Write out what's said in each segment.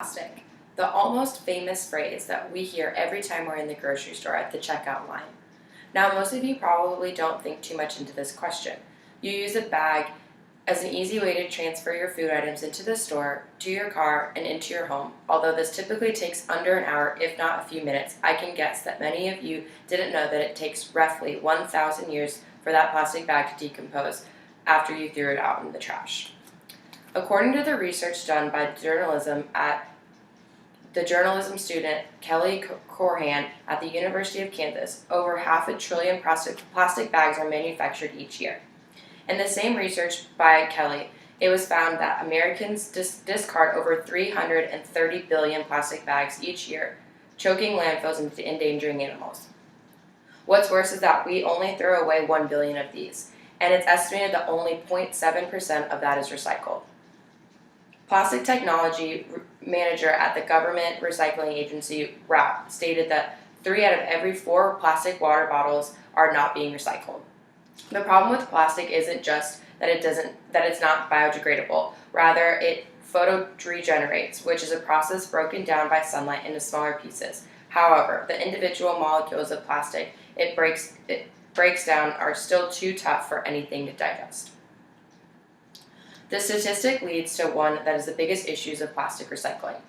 Plastic, the almost famous phrase that we hear every time we're in the grocery store at the checkout line. Now, most of you probably don't think too much into this question. You use a bag as an easy way to transfer your food items into the store, to your car, and into your home. Although this typically takes under an hour, if not a few minutes, I can guess that many of you didn't know that it takes roughly 1,000 years for that plastic bag to decompose after you threw it out in the trash. According to the research done by the journalism student Kelly Corhan at the University of Kansas, over 500 billion plastic bags are manufactured each year. In the same research by Kelly, it was found that Americans discard over 330 billion plastic bags each year, choking landfills and endangering animals. What's worse is that we only throw away 1 billion of these, and it's estimated that only 0.7% of that is recycled. Plastic technology manager at the government recycling agency RAP stated that 3 out of every 4 plastic water bottles are not being recycled. The problem with plastic isn't just that it's not biodegradable. Rather, it photoregenerates, which is a process broken down by sunlight into smaller pieces. However, the individual molecules of plastic it breaks down are still too tough for anything to digest. The statistic leads to one that is the biggest issues of plastic recycling: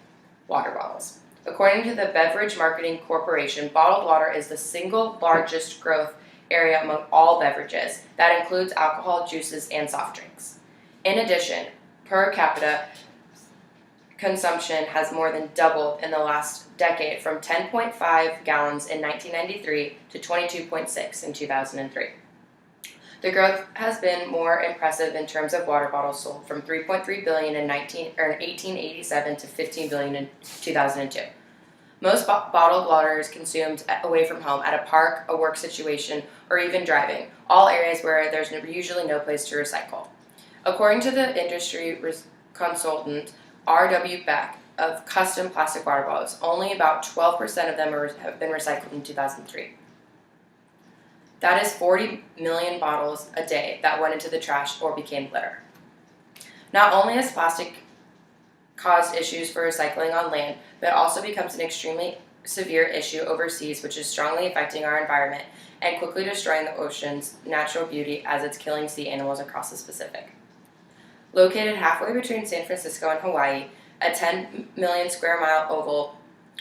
water bottles. According to the Beverage Marketing Corporation, bottled water is the single largest growth area among all beverages. That includes alcohol, juices, and soft drinks. In addition, per capita consumption has more than doubled in the last decade, from 10.5 gallons in 1993 to 22.6 in 2003. The growth has been more impressive in terms of water bottles sold, from 3.3 billion in 1887 to 15 billion in 2002. Most bottled water is consumed away from home, at a park, a work situation, or even driving, all areas where there's usually no place to recycle. According to the industry consultant R.W. Beck of custom plastic water bottles, only about 12% of them have been recycled in 2003. That is 40 million bottles a day that went into the trash or became litter. Not only has plastic caused issues for recycling on land, but it also becomes an extremely severe issue overseas, which is strongly affecting our environment and quickly destroying the ocean's natural beauty as it's killing sea animals across the Pacific. Located halfway between San Francisco and Hawaii, a 10 million square mile oval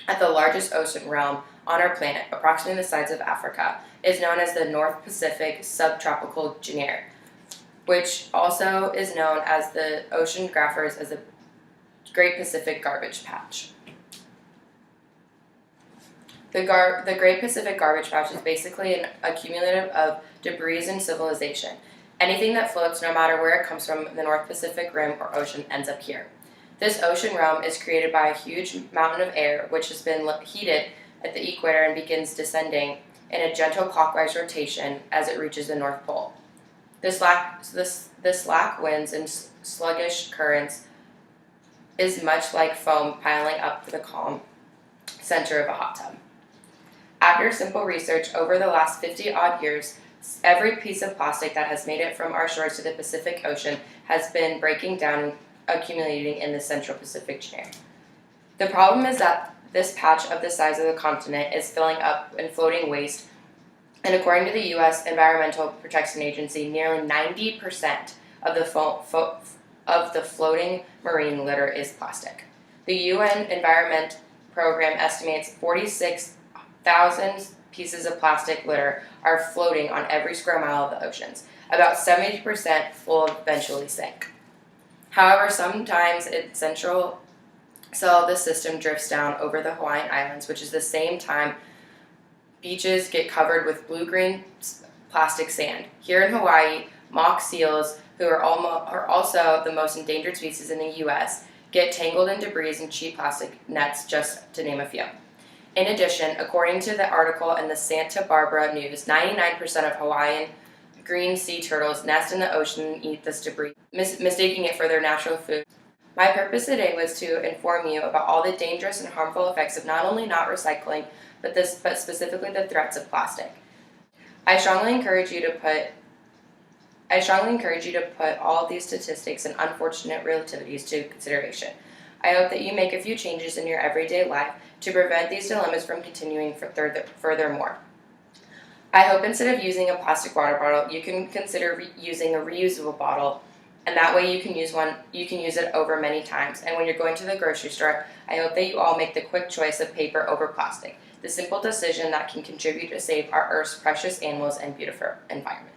at the largest ocean realm on our planet, approximately the size of Africa, is known as the North Pacific Subtropical Gyre, which also is known as the oceanographers as the Great Pacific Garbage Patch. The Great Pacific Garbage Patch is basically an accumulative of debris and civilization. Anything that floats, no matter where it comes from, the North Pacific Rim or ocean, ends up here. This ocean realm is created by a huge mountain of air, which has been heated at the equator and begins descending in a gentle clockwise rotation as it reaches the North Pole. The slack winds and sluggish currents is much like foam piling up to the calm center of a hot tub. After simple research over the last 50-odd years, every piece of plastic that has made it from our shores to the Pacific Ocean has been breaking down and accumulating in the Central Pacific Gyre. The problem is that this patch of the size of the continent is filling up and floating waste, and according to the U.S. Environmental Protection Agency, nearly 90% of the floating marine litter is plastic. The UN Environment Program estimates 46,000 pieces of plastic litter are floating on every square mile of the oceans. About 70% will eventually sink. However, sometimes the system drifts down over the Hawaiian Islands, which is the same time beaches get covered with blue-green plastic sand. Here in Hawaii, mock seals, who are also the most endangered species in the U.S., get tangled in debris and cheap plastic nets, just to name a few. In addition, according to the article in the Santa Barbara News, 99% of Hawaiian green sea turtles nest in the ocean and eat this debris, mistaking it for their natural food. My purpose today was to inform you about all the dangerous and harmful effects of not only not recycling, but specifically the threats of plastic. I strongly encourage you to put all of these statistics and unfortunate relativities to consideration. I hope that you make a few changes in your everyday life to prevent these dilemmas from continuing furthermore. I hope instead of using a plastic water bottle, you can consider using a reusable bottle, and that way you can use it over many times. And when you're going to the grocery store, I hope that you all make the quick choice of paper over plastic, the simple decision that can contribute to save our Earth's precious animals and beautiful environment.